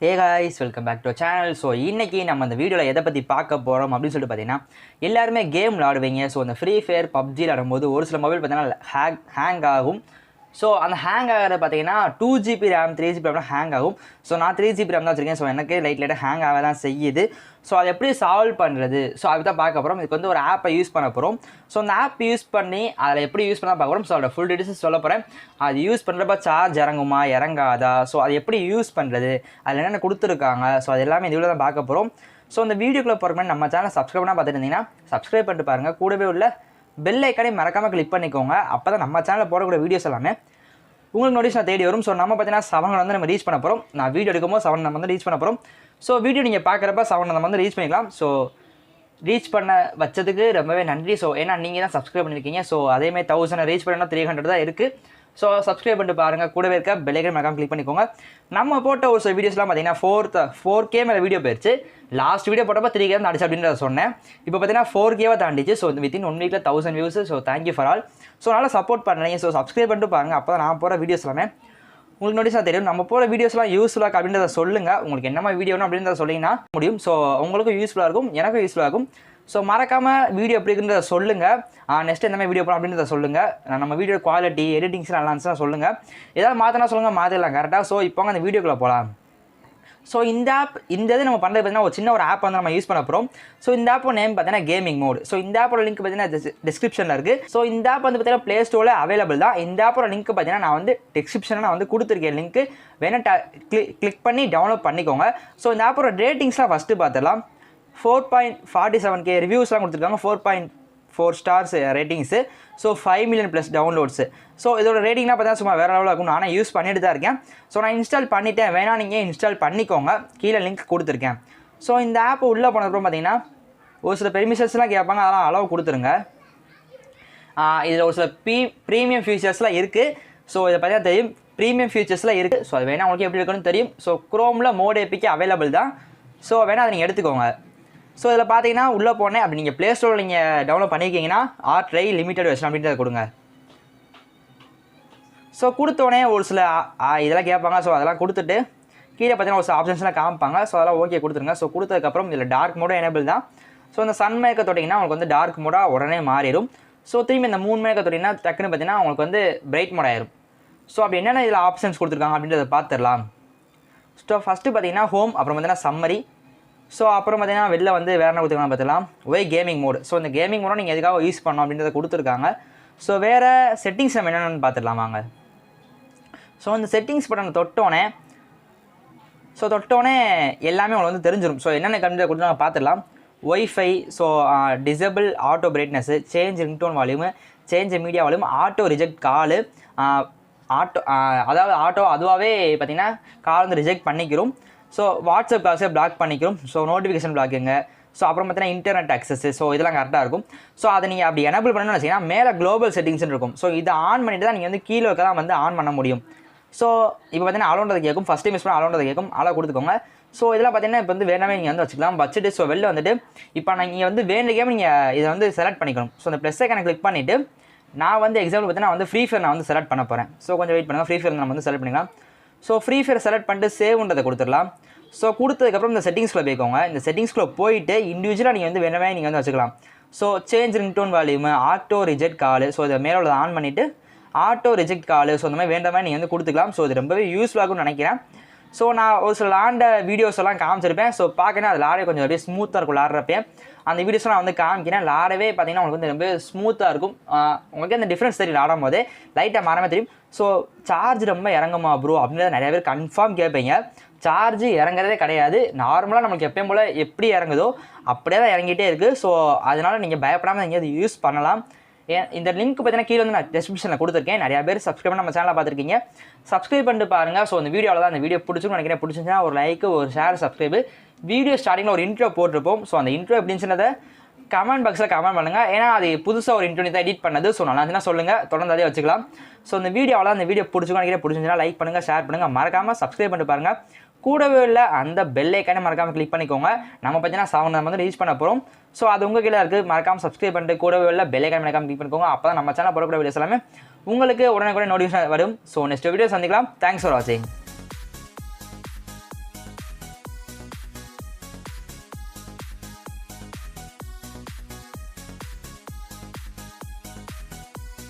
Hey guys, welcome back to channel. So இன்றைக்கி நம்ம இந்த வீடியோவில் எதை பற்றி பார்க்க போகிறோம் அப்படின்னு சொல்லிட்டு பார்த்தீங்கன்னா, எல்லாருமே கேம் விளாடுவீங்க. ஸோ அந்த ஃப்ரீ ஃபயர் பப்ஜி விளாடும்போது ஒரு சில மொபைல் பார்த்தீங்கன்னா ஹேங் ஆகும். ஸோ அந்த ஹேங் ஆகிறது பார்த்தீங்கன்னா 2GB ரேம் 3GB ரேம்னா ஹேங் ஆகும். ஸோ நான் 3GB ரேம் தான் வச்சுருக்கேன். ஸோ எனக்கு லைட்டாக ஹேங் ஆக தான் செய்யுது. ஸோ அதை எப்படி சால்வ் பண்ணுறது, ஸோ அதுக்கு தான் பார்க்க போகிறோம். இதுக்கு வந்து ஒரு ஆப்பை யூஸ் பண்ண போகிறோம். ஸோ அந்த ஆப் யூஸ் பண்ணி அதில் எப்படி யூஸ் பண்ண பார்க்க போகிறோம். ஸோ அதோட ஃபுல் டீட்டெயில்ஸ் சொல்ல போகிறேன். அது யூஸ் பண்ணுறப்ப சார்ஜ் இறங்குமா இறங்காதா, ஸோ அது எப்படி யூஸ் பண்ணுறது, அதில் என்னென்ன கொடுத்துருக்காங்க, ஸோ அது எல்லாமே இந்த வீடியோ தான் பார்க்க போகிறோம். ஸோ இந்த வீடியோக்குள்ளே போகிற நம்ம சேனலை சப்ஸ்கிரைப் பண்ணால் பார்த்துட்டு இருந்தீங்கன்னா சப்ஸ்கிரைப் பண்ணிட்டு பாருங்கள். கூடவே உள்ள பெல் ஐக்கானே மறக்காமல் கிளிக் பண்ணிக்கோங்க. அப்போ தான் நம்ம சேனலில் போடக்கூடிய வீடியோஸ் எல்லாமே உங்களுக்கு நோட்டிஃபிகேஷன் தேடி வரும். ஸோ நம்ம பார்த்தீங்கன்னா 7 வந்து நம்ம ரீச் பண்ண போகிறோம். நான் வீடியோ எடுக்கும்போது 7 நம்ம வந்து ரீச் பண்ண போகிறோம். ஸோ வீடியோ நீங்கள் பார்க்குறப்ப 7 நம்ம வந்து ரீச் பண்ணிக்கலாம். ஸோ ரீச் பண்ண வச்சதுக்கு ரொம்பவே நன்றி. ஸோ ஏன்னா நீங்கள் தான் சப்ஸ்கிரைப் பண்ணியிருக்கீங்க. ஸோ அதேமாதிரி 1000 ரீச் பண்ணால் 300 தான் இருக்குது. ஸோ சப்ஸ்கிரைப் பண்ணிட்டு பாருங்கள். கூடவே இருக்க பெல் ஐக்கான் மறக்காம கிளிக் பண்ணிக்கோங்க. நம்ம போட்ட ஒரு சில வீடியோஸ்லாம் பார்த்தீங்கன்னா 4K மேலே வீடியோ போயிடுச்சு. லாஸ்ட் வீடியோ போட்டப்போ 3K தான் அடிச்சு அப்படின்றத சொன்னேன். இப்போ பார்த்தீங்கன்னா 4K தாண்டிச்சு. ஸோ வித்தின் 1 வீக்கில் 1000 views. So thank you for all. So நல்லா சப்போர்ட் பண்ணுறீங்க. ஸோ சப்ஸ்கிரைப் பண்ணிட்டு பாருங்கள். அப்போ தான் நான் போகிற வீடியோஸ் எல்லாமே உங்களுக்கு நோட்டீஸாக தெரியும். நம்ம போகிற வீடியோஸ்லாம் யூஸ்ஃபுல்லாக அப்படின்றத சொல்லுங்கள். உங்களுக்கு என்ன மாதிரி வீடியோன்னு அப்படின்றத சொல்லிங்கன்னா முடியும். ஸோ உங்களுக்கும் யூஸ்ஃபுல்லாக இருக்கும், எனக்கும் யூஸ்ஃபுல்லாக இருக்கும். ஸோ மறக்காமல் வீடியோ எப்படி இருக்குன்றத சொல்லுங்கள். நெக்ஸ்ட் எந்த மாதிரி வீடியோ போகிறோம் அப்படின்றத சொல்லுங்கள். நம்ம வீடியோ குவாலிட்டி எடிட்டிங்ஸ் நல்லா இருந்துச்சுன்னா சொல்லுங்கள். ஏதாவது மாற்றினா சொல்லுங்கள், மாற்றிடலாம் கரெக்டாக. ஸோ இப்போ அந்த வீடியோக்குள்ளே போகலாம். ஸோ இந்த இது நம்ம பண்ணுறது பார்த்தீங்கன்னா ஒரு சின்ன ஒரு ஆப் வந்து நம்ம யூஸ் பண்ண போகிறோம். ஸோ இந்த ஆப்போட நேம் பார்த்தீங்கன்னா கேமிங் மோட். ஸோ இந்த ஆப்போட லிங்க் பார்த்தீங்கன்னா டிஸ்கிரிப்ஷனில் இருக்குது. ஸோ இந்த ஆப் வந்து பார்த்தீங்கன்னா ப்ளே ஸ்டோரில் அவைலபிள் தான். இந்த ஆப்போட லிங்க் பார்த்தீங்கன்னா நான் வந்து டிஸ்கிரிப்ஷனில் நான் வந்து கொடுத்துருக்கேன் லிங்க்கு. வேணால் கிளிக் பண்ணி டவுன்லோட் பண்ணிக்கோங்க. ஸோ இந்த ஆப்போட ரேட்டிங்ஸ்லாம் ஃபஸ்ட்டு பார்த்துடலாம். 4.47K ரிவ்யூஸ்லாம் கொடுத்துருக்காங்க. 4.4 stars ratings. So 5 million plus downloads. So இதோட ரேட்டிங்லாம் பார்த்தா சும்மா வேறு லெவலில் இருக்கும். நானே யூஸ் பண்ணிட்டு தான் இருக்கேன். ஸோ நான் இன்ஸ்டால் பண்ணிட்டேன். வேணால் நீங்கள் இன்ஸ்டால் பண்ணிக்கோங்க. கீழே லிங்க் கொடுத்துருக்கேன். ஸோ இந்த ஆப் உள்ளே போனதுக்கப்புறம் பார்த்தீங்கன்னா ஒரு சில பெர்மிஷன்ஸ்லாம் கேட்பாங்க. அதெல்லாம் அளவு கொடுத்துருங்க. இதில் ஒரு சில ப்ரீமியம் ஃபீச்சர்ஸ்லாம் இருக்குது. ஸோ இதை பார்த்தீங்கன்னா தெரியும், ப்ரீமியம் ஃபீச்சர்ஸ்லாம் இருக்குது. ஸோ அது வேணால் உங்களுக்கு எப்படி இருக்குன்னு தெரியும். ஸோ குரோமில் மோட் ஏபிக்கு அவைலபிள் தான். ஸோ வேணால் அதை நீங்கள் எடுத்துக்கோங்க. ஸோ இதில் பார்த்தீங்கன்னா உள்ளே போனேன் அப்படி நீங்கள் ப்ளே ஸ்டோரில் நீங்கள் டவுன்லோட் பண்ணியிருக்கீங்கன்னா ட்ரை லிமிட்டட் வெர்ஷன் அப்படின்றத கொடுங்க. ஸோ கொடுத்தோடனே ஒரு சில இதெல்லாம் கேட்பாங்க. ஸோ அதெல்லாம் கொடுத்துட்டு கீழே பார்த்தீங்கன்னா ஒரு சில ஆப்ஷன்ஸ்லாம் காமிப்பாங்க. ஸோ அதெல்லாம் ஓகே கொடுத்துருங்க. ஸோ கொடுத்ததுக்கப்புறம் இதில் டார்க் மோடும் எனேபிள் தான். ஸோ இந்த சன் மேக்க தொட்டிங்கன்னா உங்களுக்கு வந்து டார்க் மோடாக உடனே மாறிடும். ஸோ திரும்பி இந்த மூன் மேக்க தொட்டிங்கன்னா டக்குன்னு பார்த்தீங்கன்னா உங்களுக்கு வந்து பிரைட் மோட் ஆயிரும். ஸோ அப்படி என்னென்ன இதில் ஆப்ஷன்ஸ் கொடுத்துருக்காங்க அப்படின்றத பார்த்துடலாம். ஸோ ஃபஸ்ட்டு பார்த்தீங்கன்னா ஹோம், அப்புறம் பார்த்தீங்கன்னா சம்மரி. ஸோ அப்புறம் பார்த்தீங்கன்னா வெளில வந்து வேறு என்ன கொடுத்துருக்காங்க பார்த்துக்கலாம். Gaming mode. ஸோ இந்த கேமிங் மோடை நீங்கள் எதுக்காக யூஸ் பண்ணணும் அப்படின்றத கொடுத்துருக்காங்க. ஸோ வேறு செட்டிங்ஸ் நம்ம என்னென்னு பார்த்துடலாம் வாங்க. ஸோ இந்த செட்டிங்ஸ் பட்டன் தொட்டோன்னே எல்லாமே உங்களுக்கு வந்து தெரிஞ்சிடும். ஸோ என்னென்ன கண்டிப்பாக கொடுத்து பார்த்துடலாம். Wifi, so disable auto brightness, change ringtone volume, change media volume, auto reject call, auto அதுவாகவே பார்த்திங்கன்னா கால் வந்து ரிஜெக்ட் பண்ணிக்கிறோம். ஸோ வாட்ஸ்அப் கால்ஸை பிளாக் பண்ணிக்கிறோம். ஸோ நோட்டிஃபிகேஷன் பிளாக்குங்க. ஸோ அப்புறம் பார்த்தீங்கன்னா இன்டர்நெட் அக்சஸ். ஸோ இதெல்லாம் கரெக்டாக இருக்கும். ஸோ அதை நீங்கள் அப்படி எனபிள் பண்ணணும்னு வச்சிங்கன்னா மேலே குளோபல் செட்டிங்ஸ்னு இருக்கும். ஸோ இதை ஆன் பண்ணிட்டு தான் நீங்கள் வந்து கீழே வைக்க தான் வந்து ஆன் பண்ண முடியும். ஸோ இப்போ பார்த்தீங்கன்னா அலோன்றதை கேட்கும். ஃபஸ்ட் டைம் யூஸ் பண்ண அலோன்றதை கேட்கும். அலோ கொடுத்துக்கோங்க. ஸோ இதெல்லாம் பார்த்தீங்கன்னா இப்போ வந்து வேணாமே நீங்கள் வந்து வச்சுக்கலாம். வச்சுட்டு ஸோ வெளில வந்துட்டு இப்போ நீங்கள் வந்து வேண்டிய நீங்கள் இதை வந்து செலக்ட் பண்ணிக்கணும். ஸோ இந்த ப்ளஸ் ஐக்கானை கிளிக் பண்ணிவிட்டு நான் வந்து எக்ஸாம்பிள் பார்த்தீங்கன்னா வந்து ஃப்ரீ ஃபயர் நான் வந்து செலக்ட் பண்ண போகிறேன். ஸோ கொஞ்சம் வெயிட் பண்ணுங்கள். ஃப்ரீ ஃபயர் நம்ம வந்து செலக்ட் பண்ணிக்கலாம். ஸோ ஃப்ரீ ஃபயர் செலக்ட் பண்ணிட்டு சேவ்ன்றதை கொடுத்துடலாம். ஸோ கொடுத்ததுக்கப்புறம் இந்த செட்டிங்ஸ்குள்ளே போய்க்கோங்க. இந்த செட்டிங்ஸ்குள்ளே போயிட்டு இண்டிவிஜுவலாக நீங்கள் வந்து வேணவே நீங்கள் வந்து வச்சுக்கலாம். So change ringtone volume, auto reject காலு. ஸோ இதை மேலே உள்ளதை ஆன் பண்ணிவிட்டு ஆட்டோ ரிஜெக்ட் காலு. ஸோ இந்த மாதிரி வேண்டாமே நீங்கள் வந்து கொடுத்துக்கலாம். ஸோ இது ரொம்பவே யூஸ்ஃபுல்லாகும்னு நினைக்கிறேன். ஸோ நான் ஒரு சில லாண்ட வீடியோஸ் எல்லாம் காமிச்சிருப்பேன். ஸோ பார்க்கணும் அது லாடே கொஞ்சம் அப்படியே ஸ்மூத்தாக இருக்கும். லாடுறப்பே அந்த வீடியோஸ்லாம் நான் வந்து காமிக்கிறேன். லாடவே பார்த்தீங்கன்னா உங்களுக்கு வந்து ரொம்ப ஸ்மூத்தாக இருக்கும். உங்களுக்கு அந்த டிஃப்ரென்ஸ் தெரியும். ஆடும் போதே லைட்டாக மாறாமல் தெரியும். ஸோ சார்ஜ் ரொம்ப இறங்குமா ப்ரோ அப்படின்றத நிறைய பேர் கன்ஃபார்ம் கேட்பீங்க. சார்ஜ் இறங்குறதே கிடையாது. நார்மலாக நமக்கு எப்பயும் போல் எப்படி இறங்குதோ அப்படியே தான் இறங்கிட்டே இருக்குது. ஸோ அதனால் நீங்கள் பயப்படாமல் நீங்கள் அது யூஸ் பண்ணலாம். இந்த லிங்க் பார்த்தீங்கன்னா கீழே வந்து நான் டிஸ்கிரிப்ஷனில் கொடுத்துருக்கேன். நிறையா பேர் சப்ஸ்கிரைப் நம்ம சேனலில் பார்த்துருக்கீங்க. சப்ஸ்கிரைப் பண்ணிட்டு பாருங்கள். ஸோ இந்த வீடியோவில் தான் அந்த வீடியோ பிடிச்சின்னு நினைக்கிறேன். பிடிச்சிருந்துச்சுன்னா ஒரு லைக்கு, ஒரு ஷேர், சப்ஸ்கிரைபு. வீடியோ ஸ்டார்டிங்கில் ஒரு இன்ட்ரோ போட்டிருப்போம். ஸோ அந்த இன்ட்ரோ எப்படின்னு சொன்னதை கமெண்ட் பாக்ஸில் கமெண்ட் பண்ணுங்கள். ஏன்னா அது புதுசாக ஒரு இன்ட்ரோ தான் எடிட் பண்ணது. ஸோ நல்லா இருந்துச்சுன்னா சொல்லுங்கள், தொடர்ந்து அதே வச்சுக்கலாம். ஸோ இந்த வீடியோவில் அந்த வீடியோ பிடிச்சிருந்துச்சுன்னா லைக் பண்ணுங்கள், ஷேர் பண்ணுங்கள். மறக்காமல் சப்ஸ்கிரைப் பண்ணிட்டு பாருங்கள். கூடவே இல்லை அந்த பெல் ஐக்கானே மறக்காமல் கிளிக் பண்ணிக்கோங்க. நம்ம பார்த்தீங்கன்னா 7 நம்ம வந்து ரீச் பண்ண போகிறோம். ஸோ அது உங்கள் கீழே இருக்குது. மறக்காமல் சப்ஸ்கிரைப் பண்ணிட்டு கூடவே இல்லை பெல் ஐக்கானே மறக்காமல் கிளிக் பண்ணிக்கோங்க. அப்போ தான் நம்ம சேனல் போடக்கூடிய வீடியோஸ் எல்லாமே உங்களுக்கு உடனே நோட்டிஃபிகேஷன் வரும். ஸோ நெக்ஸ்ட் வீடியோ சந்திக்கலாம். தேங்க்ஸ் ஃபார் வாட்சிங்.